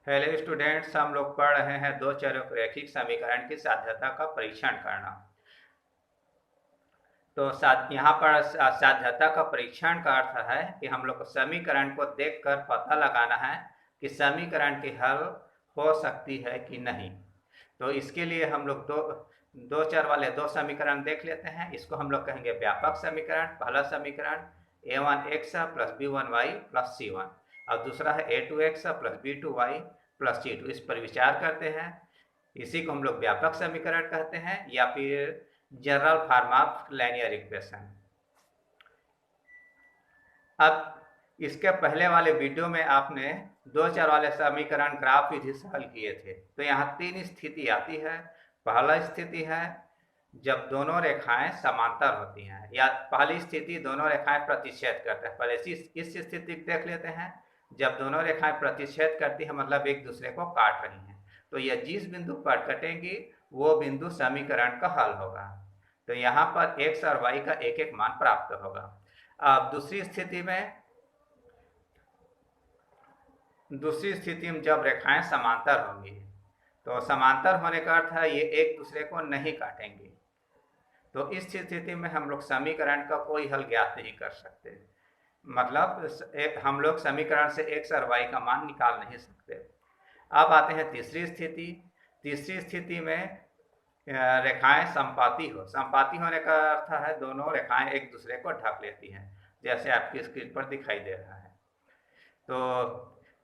Hello students, हम लोग पढ़ रहे हैं दो चरों रैखिक समीकरण की साध्यता का परीक्षण करना। तो यहाँ पर साध्यता का परीक्षण का अर्थ है कि हम लोग को समीकरण को देखकर पता लगाना है कि समीकरण की हल हो सकती है कि नहीं। तो इसके लिए हम लोग दो चर वाले दो समीकरण देख लेते हैं। इसको हम लोग कहेंगे व्यापक समीकरण। पहला समीकरण a1x plus b1y plus c1 और दूसरा है a2x plus b2y plus c2। इस पर विचार करते हैं। इसी को हम लोग व्यापक समीकरण कहते हैं या फिर general form of linear equation. अब इसके पहले वाले वीडियो में आपने दो चर वाले समीकरण ग्राफ विधि से हल किए थे। तो यहाँ तीन स्थिति आती है। पहला स्थिति है जब दोनों रेखाएं समांतर होती हैं, या पहली स्थिति दोनों रेखाएं प्रतिच्छेद करते हैं। पहले इस स्थिति को देख लेते हैं। जब दोनों रेखाएं प्रतिच्छेद करती है मतलब एक दूसरे को काट रही हैं, तो यह जिस बिंदु पर कटेंगी वो बिंदु समीकरण का हल होगा। तो यहाँ पर x और y का एक एक मान प्राप्त होगा। अब दूसरी स्थिति में जब रेखाएं समांतर होंगी, तो समांतर होने का अर्थ है ये एक दूसरे को नहीं काटेंगी। तो इस स्थिति में हम लोग समीकरण का कोई हल ज्ञात नहीं कर सकते। मतलब हम लोग समीकरण से x और y का मान निकाल नहीं सकते। अब आते हैं तीसरी स्थिति। तीसरी स्थिति में रेखाएं समपाती समपाती होने का अर्थ है दोनों रेखाएं एक दूसरे को ढक लेती हैं, जैसे आपकी स्क्रीन पर दिखाई दे रहा है। तो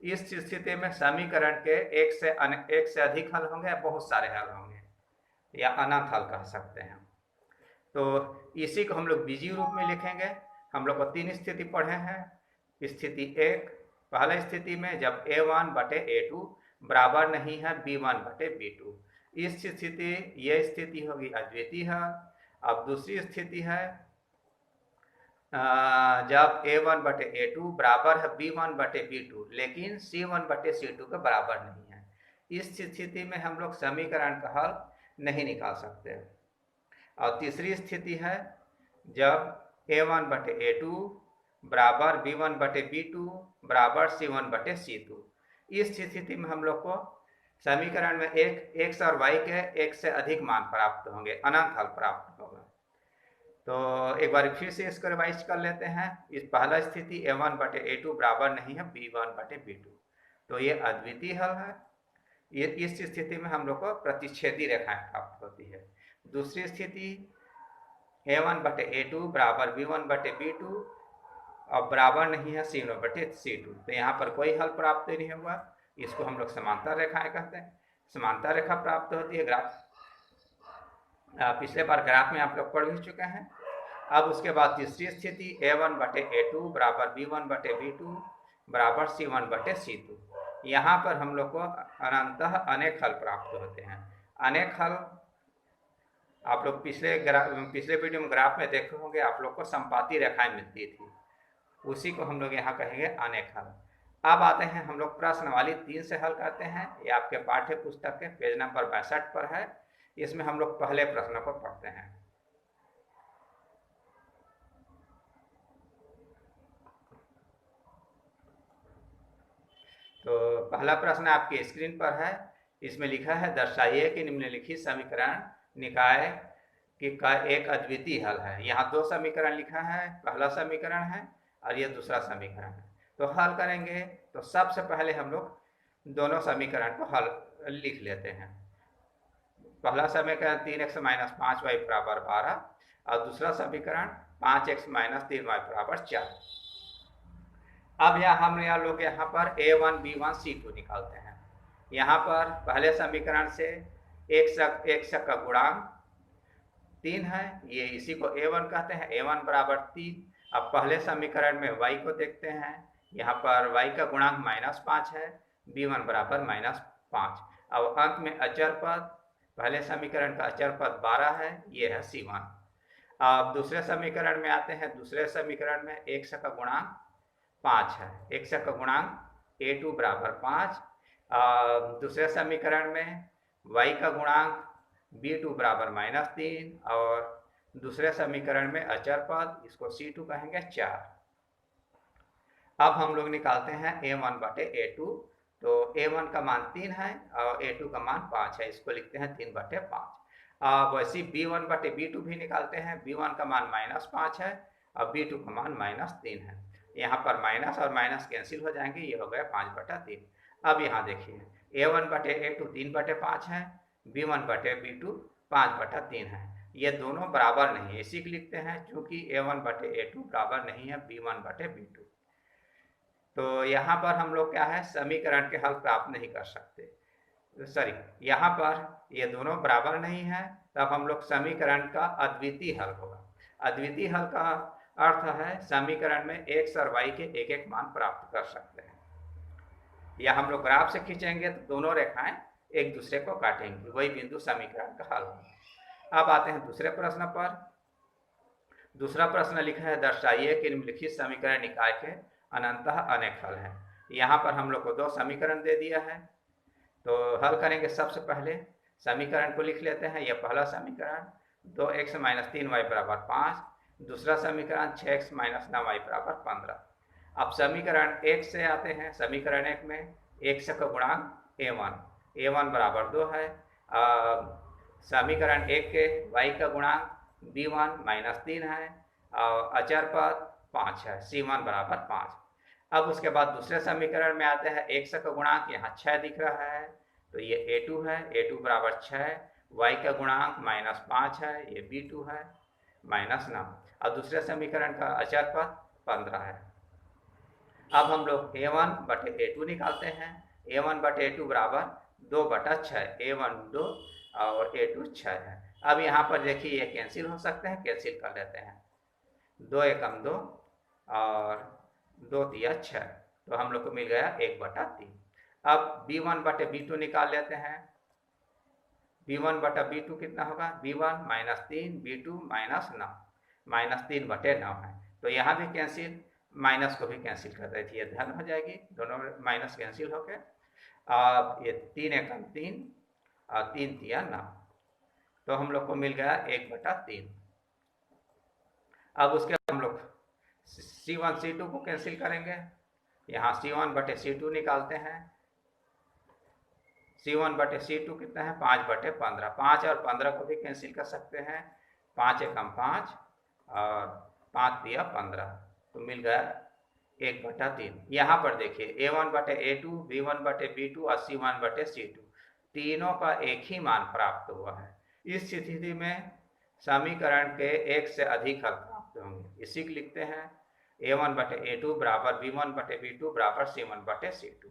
इस स्थिति में समीकरण के एक से अधिक हल होंगे, बहुत सारे हल होंगे, या अनंत हल कह सकते हैं। तो इसी को हम लोग बीजीय रूप में लिखेंगे। हम लोग को तीन स्थिति पढ़े हैं। स्थिति एक, पहला स्थिति में जब a1 बटे a2 बराबर नहीं है b1 बटे b2, इस स्थिति यह स्थिति होगी अद्वितीय है। अब दूसरी स्थिति है जब a1 बटे a2 बराबर है b1 बटे b2 लेकिन c1 बटे c2 के बराबर नहीं है। इस स्थिति में हम लोग समीकरण का हल नहीं निकाल सकते। और तीसरी स्थिति है जब a1 बटे a2 बराबर b1 बटे b2 बराबर c1 बटे c2। इस स्थिति में हम लोग को समीकरण में एक x और y के एक से अधिक मान प्राप्त होंगे, अनंत हल प्राप्त होगा। तो एक बार फिर से इसको रिवाइज कर लेते हैं। इस पहला स्थिति a1 बटे a2 बराबर नहीं है b1 बटे b2, तो ये अद्वितीय हल है। ये इस स्थिति में हम लोग को प्रतिच्छेदी रेखाएं प्राप्त होती है। दूसरी स्थिति a1 बटे a2 बराबर b1 बटे b2 और बराबर नहीं है c1 बटे c2, तो यहाँ पर कोई हल प्राप्त नहीं हुआ। इसको हम लोग समांतर रेखाएं कहते हैं। समांतर रेखा प्राप्त होती है। ग्राफ पिछले बार ग्राफ में आप लोग पढ़ भी चुके हैं। अब उसके बाद तीसरी स्थिति a1 बटे a2 बराबर b1 बटे b2 बराबर c1 बटे c2। यहाँ पर हम लोग को अनंतः अनेक हल प्राप्त होते हैं। अनेक हल आप लोग पिछले वीडियो में ग्राफ में देखे होंगे, आप लोग को संपाती रेखाएं मिलती थी, उसी को हम लोग यहाँ कहेंगे अनेक हल। अब आते हैं हम लोग प्रश्नावली 3 से हल करते हैं। ये आपके पाठ्य पुस्तक के पेज नंबर 62 पर है। इसमें हम लोग पहले प्रश्न को पढ़ते हैं। तो पहला प्रश्न आपकी स्क्रीन पर है। इसमें लिखा है दर्शाइए कि निम्नलिखित समीकरण निकाय का एक अद्वितीय हल है। यहाँ दो समीकरण लिखा है, पहला समीकरण है और ये दूसरा समीकरण है। तो हल करेंगे तो सबसे पहले हम लोग दोनों समीकरण को हल लिख लेते हैं। पहला समीकरण 3x माइनस 5y बराबर 12 और दूसरा समीकरण 5x माइनस 3y बराबर 4। अब हम लोग यहाँ पर a1 b1 c2 निकालते हैं। यहाँ पर पहले समीकरण से x का गुणांक 3 है, ये इसी को a1 कहते हैं। a1 बराबर 3। अब पहले समीकरण में y को देखते हैं। यहाँ पर y का गुणांक -5 है, b1 बराबर -5। अब अंत में अचर पद, पहले समीकरण का अचर पद 12 है, ये है c1। अब दूसरे समीकरण में आते हैं। दूसरे समीकरण में x का गुणांक 5 है, x का गुणांक a2 बराबर 5। दूसरे समीकरण में y का गुणांक b2 बराबर -3 और दूसरे समीकरण में अचर पद, इसको c2 कहेंगे 4। अब हम लोग निकालते हैं a1 बटे a2 तो a1 का मान 3 है और a2 का मान 5 है, इसको लिखते हैं 3/5। अब वैसे b1/b2 भी निकालते हैं। b1 का मान -5 है और b2 का मान -3 है। यहाँ पर माइनस और माइनस कैंसिल हो जाएंगे, ये हो गया 5/3। अब यहाँ देखिए a1/a2 3/5 है, b1/b2 5/3 है। ये दोनों बराबर नहीं है, इसी को लिखते हैं क्योंकि a1/a2 बराबर नहीं है b1/b2। तो यहाँ पर हम लोग क्या है, समीकरण के हल प्राप्त नहीं कर सकते। सॉरी, यहाँ पर ये दोनों बराबर नहीं है, तब हम लोग समीकरण का अद्वितीय हल होगा। अद्वितीय हल का अर्थ है समीकरण में x और y के एक एक मान प्राप्त कर सकते हैं। या हम लोग ग्राफ से खींचेंगे तो दोनों रेखाएं एक दूसरे को काटेंगी, वही बिंदु समीकरण का हल होगा। अब आते हैं दूसरे प्रश्न पर। दूसरा प्रश्न लिखा है, दर्शाइए कि निम्नलिखित समीकरण निकाय के अनंतः अनेक हल हैं। यहाँ पर हम लोग को दो समीकरण दे दिया है, तो हल करेंगे। सबसे पहले समीकरण को लिख लेते हैं। यह पहला समीकरण 2x - 3y = 5, दूसरा समीकरण 6x - 9y = 15। अब समीकरण 1 से आते हैं। समीकरण 1 में x का गुणांक a1 बराबर 2 है। समीकरण 1 के y का गुणांक b1 - 3 है और अचर पद 5 है, c1 बराबर 5। अब उसके बाद दूसरे समीकरण में आते हैं। x का गुणांक यहाँ 6 दिख रहा है, तो ये a2 है, a2 बराबर 6। y का गुणांक -5 है, ये b2 है, -9। और दूसरे समीकरण का अचर पद 15 है। अब हम लोग a1/a2 निकालते हैं। a1/a2 बराबर 2/6, a1 2 और a2 6 है। अब यहाँ पर देखिए ये कैंसिल हो सकते हैं, कैंसिल कर लेते हैं। 2 एकम 2 और 2 तिया 6, तो हम लोग को मिल गया 1/3। अब b1/b2 निकाल लेते हैं। b1/b2 कितना होगा, b1 - 3, b2 -9, -3/9 है। तो यहाँ भी कैंसिल, माइनस को भी कैंसिल कर रही थी, ये धन हो जाएगी, दोनों माइनस कैंसिल हो गए। अब ये 3 एकम 3 और 3 तिया 9, तो हम लोग को मिल गया 1/3। अब उसके हम लोग C1 C2 को कैंसिल करेंगे। यहाँ C1/C2 निकालते हैं। C1/C2 कितना है, 5/15। 5 और 15 को भी कैंसिल कर सकते हैं। 5 एकम 5 और 5 तिया 15, तो मिल गया 1/3। यहाँ पर देखिए a1/a2, b1/b2 और c1/c2 तीनों का एक ही मान प्राप्त हुआ है। इस स्थिति में समीकरण के एक से अधिक हल प्राप्त होंगे, इसी को लिखते हैं a1/a2 बराबर b1/b2 बराबर c1/c2।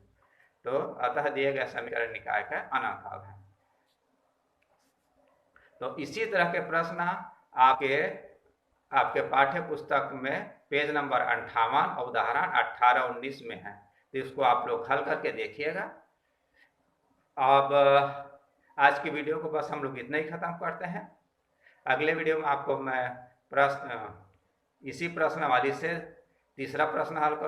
तो अतः दिए गए समीकरण निकाय का अनंत हल है। तो इसी तरह के प्रश्न आपके पाठ्य पुस्तक में पेज नंबर 58 और उदाहरण 18-19 में है, तो इसको आप लोग हल करके देखिएगा। अब आज की वीडियो को बस हम लोग इतना ही ख़त्म करते हैं। अगले वीडियो में आपको मैं इसी प्रश्नावली से तीसरा प्रश्न हल